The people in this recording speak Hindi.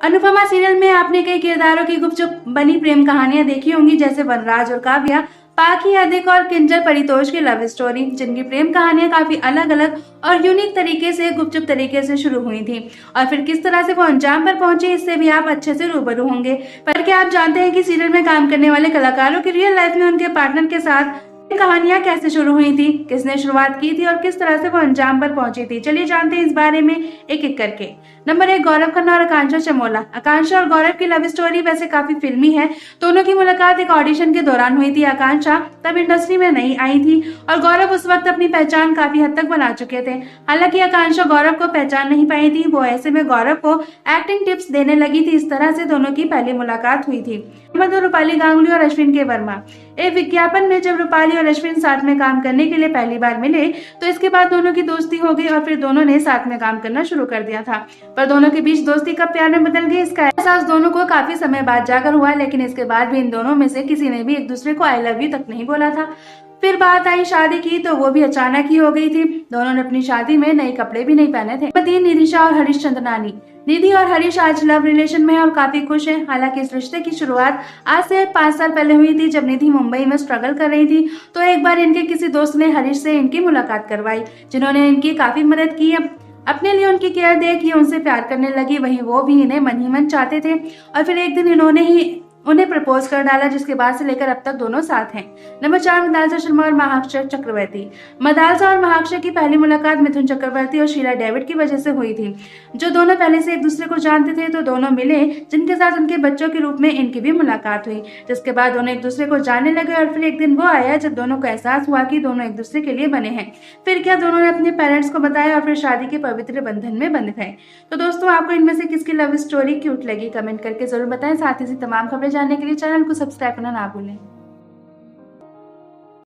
अनुपमा सीरियल में आपने कई किरदारों की गुपचुप बनी प्रेम कहानियां देखी होंगी, जैसे वनराज और काव्या, पाखी यादिक और किंजल परितोष की लव स्टोरी, जिनकी प्रेम कहानियां काफी अलग अलग और यूनिक तरीके से गुपचुप तरीके से शुरू हुई थी और फिर किस तरह से वो अंजाम पर पहुंची, इससे भी आप अच्छे से रूबरू होंगे। पर क्या आप जानते हैं कि सीरियल में काम करने वाले कलाकारों की रियल लाइफ में उनके पार्टनर के साथ कहानियां कैसे शुरू हुई थी, किसने शुरुआत की थी और किस तरह से वो अंजाम पर पहुंची थी। चलिए जानते हैं इस बारे में एक एक करके। नंबर 1, गौरव खन्ना और आकांक्षा चमोला। आकांक्षा और गौरव की लव स्टोरी वैसे काफी फिल्मी है। दोनों की मुलाकात एक ऑडिशन के दौरान हुई थी। आकांक्षा तब इंडस्ट्री में नई आई थी और गौरव उस वक्त अपनी पहचान काफी हद तक बना चुके थे। हालांकि आकांक्षा गौरव को पहचान नहीं पाई थी, वो ऐसे में गौरव को एक्टिंग टिप्स देने लगी थी। इस तरह से दोनों की पहली मुलाकात हुई थी। नंबर 2, रूपाली गांगुली और अश्विन के वर्मा। एक विज्ञापन में जब रूपाली और अश्विन साथ में काम करने के लिए पहली बार मिले तो इसके बाद दोनों की दोस्ती हो गई और फिर दोनों ने साथ में काम करना शुरू कर दिया था। पर दोनों के बीच दोस्ती कब प्यार में बदल गई, इसका एहसास दोनों को काफी समय बाद जाकर हुआ, लेकिन इसके बाद भी इन दोनों में से किसी ने भी एक दूसरे को आई लव यू तक नहीं बोला था। फिर बात आई शादी की तो वो भी अचानक ही हो गई थी। दोनों ने अपनी शादी में नए कपड़े भी नहीं पहने थे। नंबर 3, निधिशा और हरीश चंदनानी। निधि और हरीश आज लव रिलेशन में और काफी खुश हैं। हालांकि इस रिश्ते की शुरुआत आज से 5 साल पहले हुई थी, जब निधि मुंबई में स्ट्रगल कर रही थी तो एक बार इनके किसी दोस्त ने हरीश से इनकी मुलाकात करवाई, जिन्होंने इनकी काफी मदद की। अपने लिए उनकी केयर देख ये उनसे प्यार करने लगी, वहीं वो भी इन्हें मन ही मन चाहते थे और फिर एक दिन इन्होंने ही उन्हें प्रपोज कर डाला, जिसके बाद से लेकर अब तक दोनों साथ हैं। नंबर 4, मदालसा शर्मा और महाक्षर चक्रवर्ती। मदालसा और महाक्षर की पहली मुलाकात मिथुन चक्रवर्ती और शीला डेविड की वजह से हुई थी, जो दोनों पहले से एक दूसरे को जानते थे। तो दोनों मिले, जिनके साथ उनके बच्चों के रूप में इनकी भी मुलाकात हुई, जिसके बाद दोनों एक दूसरे को जानने लगे और फिर एक दिन वो आया जब दोनों को एहसास हुआ कि दोनों एक दूसरे के लिए बने हैं। फिर क्या दोनों ने अपने पेरेंट्स को बताया और फिर शादी के पवित्र बंधन में बंध गए। तो दोस्तों, आपको इनमें से किसकी लव स्टोरी क्यूट लगी, कमेंट करके जरूर बताएं। साथ ही तमाम खबरें जानने के लिए चैनल को सब्सक्राइब करना ना भूलें।